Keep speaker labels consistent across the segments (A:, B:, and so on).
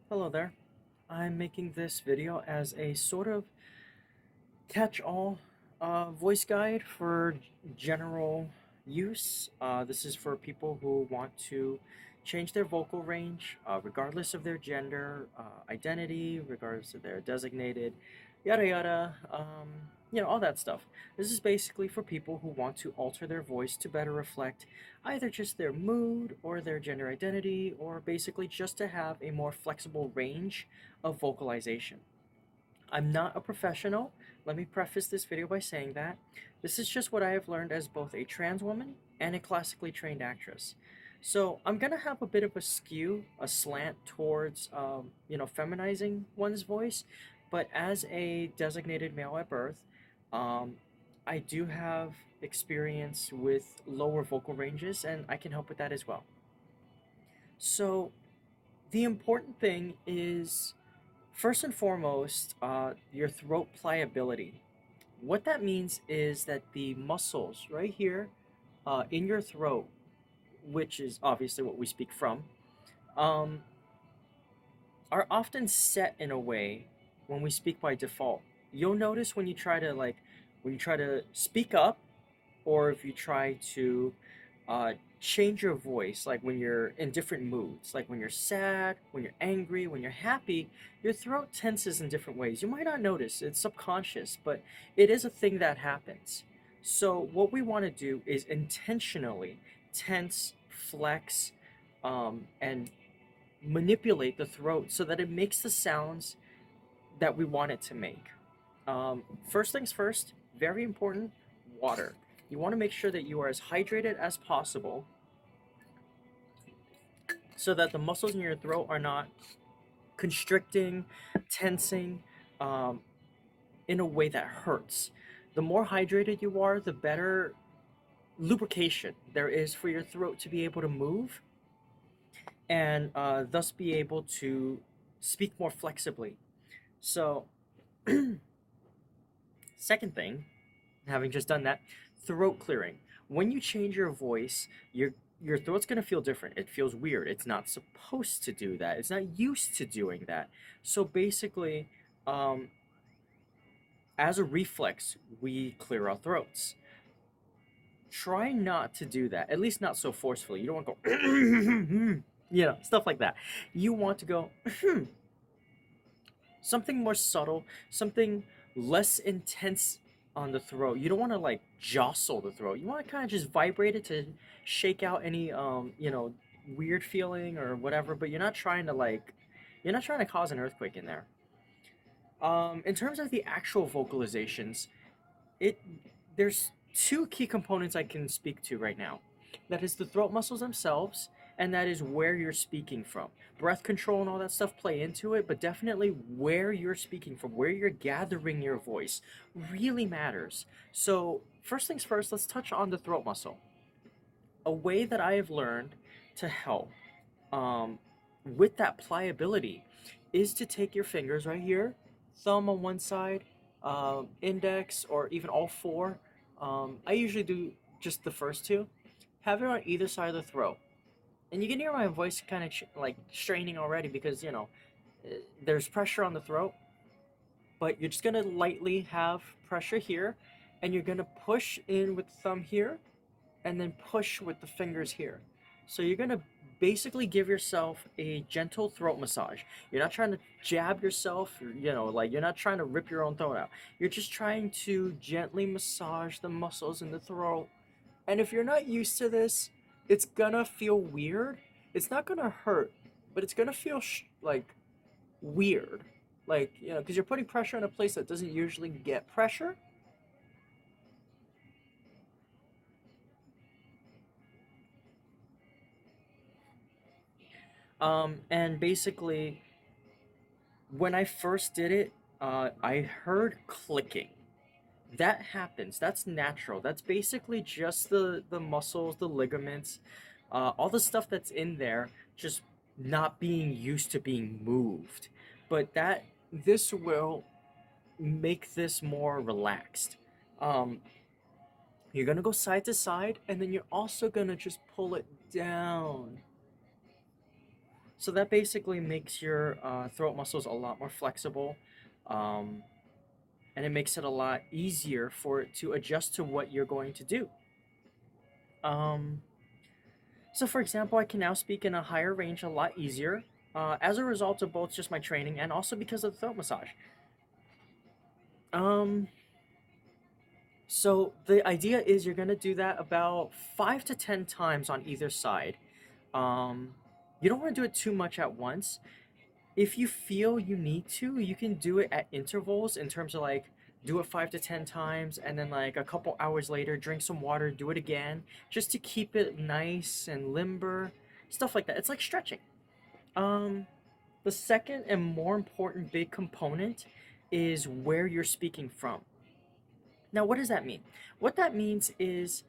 A: Hello there. I'm making this video as a sort of catch-all voice guide for general use. This is for people who want to change their vocal range, regardless of their gender, identity, regardless of their designated, yada yada, all that stuff. This is basically for people who want to alter their voice to better reflect either just their mood or their gender identity, or basically just to have a more flexible range of vocalization. I'm not a professional. Let me preface this video by saying that. This is just what I have learned as both a trans woman and a classically trained actress. So I'm gonna have a bit of a skew, a slant towards, feminizing one's voice, but as a designated male at birth, um, I do have experience with lower vocal ranges, and I can help with that as well. So the important thing is first and foremost, your throat pliability. What that means is that the muscles right here in your throat, which is obviously what we speak from, um, are often set in a way when we speak by default. You'll notice when you try to speak up, or if you try to change your voice, like when you're in different moods, like when you're sad, when you're angry, when you're happy, your throat tenses in different ways. You might not notice, it's subconscious, but it is a thing that happens. So, what we want to do is intentionally tense, flex, and manipulate the throat so that it makes the sounds that we want it to make. First things first, very important, water. You want to make sure that you are as hydrated as possible so that the muscles in your throat are not constricting, tensing um, in a way that hurts. The more hydrated you are, the better lubrication there is for your throat to be able to move and thus be able to speak more flexibly. So, second thing, having just done that, throat clearing. When you change your voice, your throat's gonna feel different. It feels weird. It's not supposed to do that. It's not used to doing that. So basically, um, as a reflex, we clear our throats. Try not to do that. At least not so forcefully. You don't want to go, stuff like that. You want to go something more subtle, something less intense on the throat. You don't want to like jostle the throat. You want to kind of just vibrate it to shake out any weird feeling or whatever, but you're not trying to cause an earthquake in there. In terms of the actual vocalizations, it there's two key components I can speak to right now. That is the throat muscles themselves, and that is where you're speaking from. Breath control and all that stuff play into it, but definitely where you're speaking from, where you're gathering your voice, really matters. So, first things first, let's touch on the throat muscle. A way that I have learned to help um, with that pliability is to take your fingers right here, thumb on one side, index, or even all four. I usually do just the first two. Have it on either side of the throat. And you can hear my voice kind of like straining already because, there's pressure on the throat, but you're just going to lightly have pressure here, and you're going to push in with the thumb here and then push with the fingers here. So you're gonna basically give yourself a gentle throat massage. You're not trying to jab yourself, like you're not trying to rip your own throat out. You're just trying to gently massage the muscles in the throat. And if you're not used to this, it's gonna feel weird. It's not gonna hurt, but it's gonna feel like weird. Like, because you're putting pressure in a place that doesn't usually get pressure. And basically, when I first did it, I heard clicking. That happens. That's natural. That's basically just the muscles, the ligaments, all the stuff that's in there, just not being used to being moved. But this will make this more relaxed. Um, you're gonna go side to side, and then you're also gonna just pull it down. So that basically makes your throat muscles a lot more flexible, um, and it makes it a lot easier for it to adjust to what you're going to do. Um, so, for example, I can now speak in a higher range a lot easier as a result of both just my training and also because of the throat massage. Um, so, the idea is you're going to do that about 5 to 10 times on either side. Um, you don't want to do it too much at once. If you feel you need to, you can do it at intervals in terms of like do it 5 to 10 times and then like a couple hours later drink some water, do it again, just to keep it nice and limber, stuff like that. It's like stretching. Um, the second and more important big component is where you're speaking from. Now, what does that mean? What that means is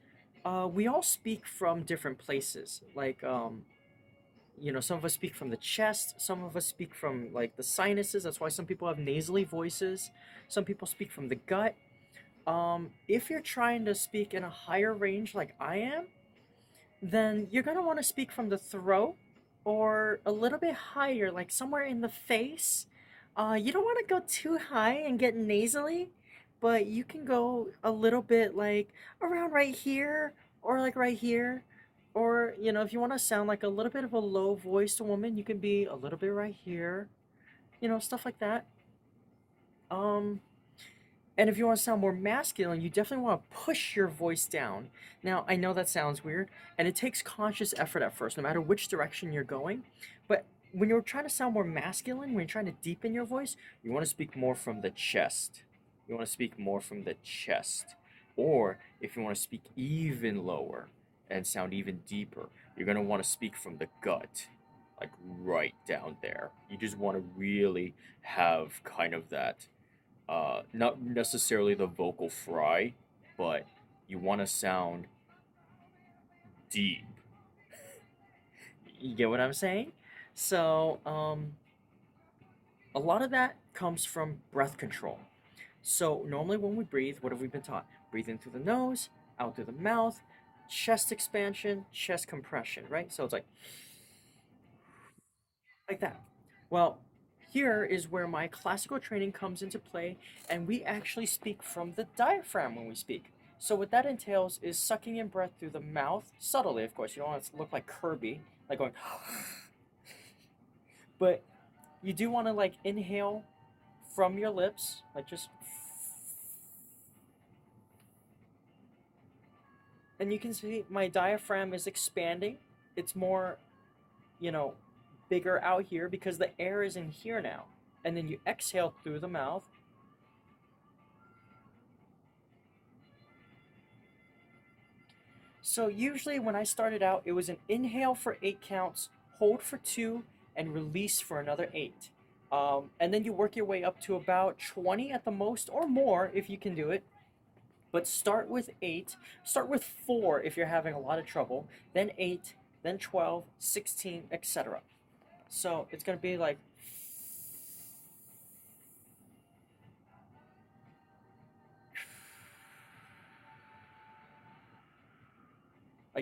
A: we all speak from different places. Some of us speak from the chest, some of us speak from like the sinuses. That's why some people have nasally voices. Some people speak from the gut. If you're trying to speak in a higher range like I am, then you're going to want to speak from the throat or a little bit higher, like somewhere in the face. You don't want to go too high and get nasally, but you can go a little bit like around right here or like right here. Or, if you want to sound like a little bit of a low voiced woman, you can be a little bit right here, stuff like that. Um, and if you want to sound more masculine, you definitely want to push your voice down. Now, I know that sounds weird, and it takes conscious effort at first, no matter which direction you're going. But when you're trying to sound more masculine, when you're trying to deepen your voice, you want to speak more from the chest. You want to speak more from the chest. Or if you want to speak even lower and sound even deeper, you're going to want to speak from the gut, like right down there. You just want to really have kind of that not necessarily the vocal fry, but you want to sound deep. You get what I'm saying? So, a lot of that comes from breath control. So, normally when we breathe, what have we been taught? Breathe in through the nose, out through the mouth, chest expansion, chest compression, right? So it's like that. Well, here is where my classical training comes into play, and we actually speak from the diaphragm when we speak. So what that entails is sucking in breath through the mouth, subtly, of course. You don't want it to look like Kirby, like going, but you do want to like inhale from your lips, like just, and you can see my diaphragm is expanding. It's more, you know, bigger out here because the air is in here now. And then you exhale through the mouth. So usually when I started out, it was an inhale for 8 counts, hold for 2, and release for another 8. And then you work your way up to about 20 at the most, or more if you can do it. But start with 8, start with 4 if you're having a lot of trouble, then 8, then 12, 16, etc. So it's going to be like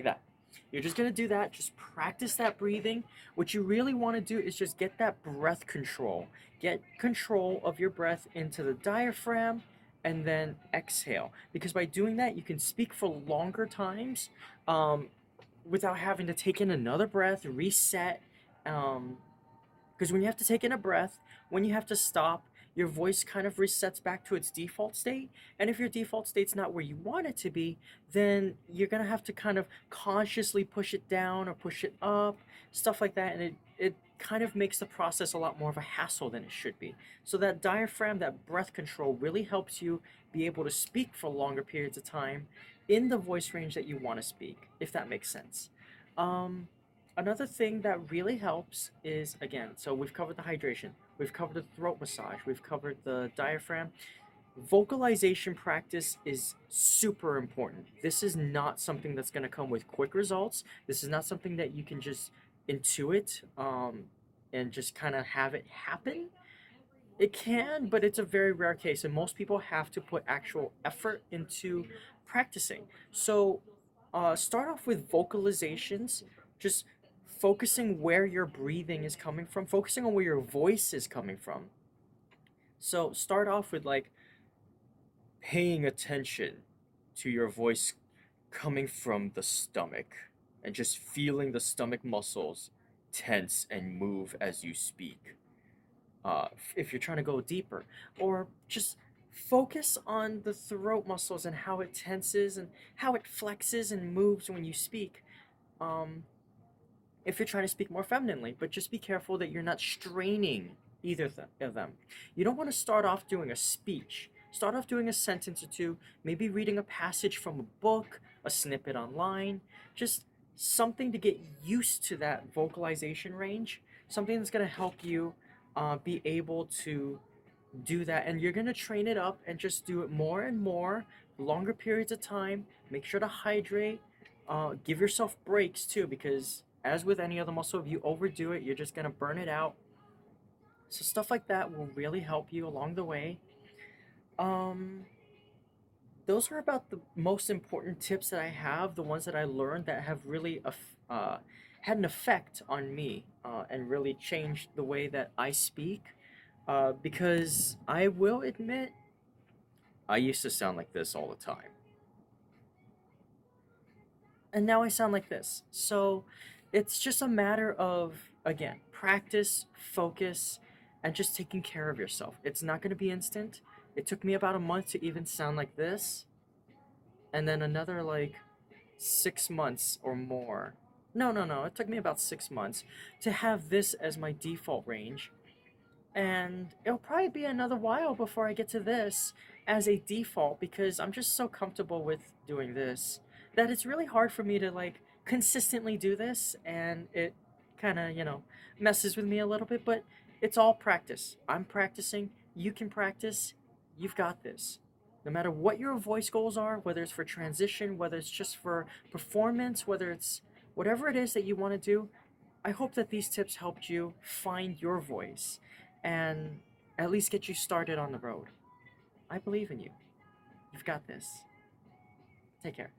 A: that. You're just going to do that. Just practice that breathing. What you really want to do is just get that breath control. Get control of your breath into the diaphragm and then exhale. Because by doing that, you can speak for longer times um, without having to take in another breath, reset. Um, because when you have to take in a breath, when you have to stop, your voice kind of resets back to its default state. And if your default state's not where you want it to be, then you're going to have to kind of consciously push it down or push it up, stuff like that. And it kind of makes the process a lot more of a hassle than it should be. So that diaphragm, that breath control really helps you be able to speak for longer periods of time in the voice range that you want to speak, if that makes sense. Um, Another thing that really helps is, again, so we've covered the hydration, we've covered the throat massage, we've covered the diaphragm. Vocalization practice is super important. This is not something that's going to come with quick results. This is not something that you can just intuit and just kind of have it happen. It can, but it's a very rare case, and most people have to put actual effort into practicing. So, start off with vocalizations. Just focusing where your breathing is coming from, focusing on where your voice is coming from. So start off with like paying attention to your voice coming from the stomach and just feeling the stomach muscles tense and move as you speak. If you're trying to go deeper, or just focus on the throat muscles and how it tenses and how it flexes and moves when you speak. Um, if you're trying to speak more femininely, but just be careful that you're not straining either of them. You don't want to start off doing a speech. Start off doing a sentence or two, maybe reading a passage from a book, a snippet online, just something to get used to that vocalization range, something that's going to help you be able to do that. And you're going to train it up and just do it more and more, longer periods of time. Make sure to hydrate. Give yourself breaks too, because as with any other muscle, if you overdo it, you're just going to burn it out. So stuff like that will really help you along the way. Um, those are about the most important tips that I have, the ones that I learned that have really had an effect on me and really changed the way that I speak. Because I will admit, I used to sound like this all the time. And now I sound like this. So it's just a matter of, again, practice, focus, and just taking care of yourself. It's not going to be instant. It took me about a month to even sound like this, and then another like 6 months or more. No, no, no. It took me about 6 months to have this as my default range. And it'll probably be another while before I get to this as a default because I'm just so comfortable with doing this that it's really hard for me to like consistently do this, and it kind of, messes with me a little bit, but it's all practice. I'm practicing, you can practice, you've got this. No matter what your voice goals are, whether it's for transition, whether it's just for performance, whether it's whatever it is that you want to do, I hope that these tips helped you find your voice and at least get you started on the road. I believe in you. You've got this. Take care.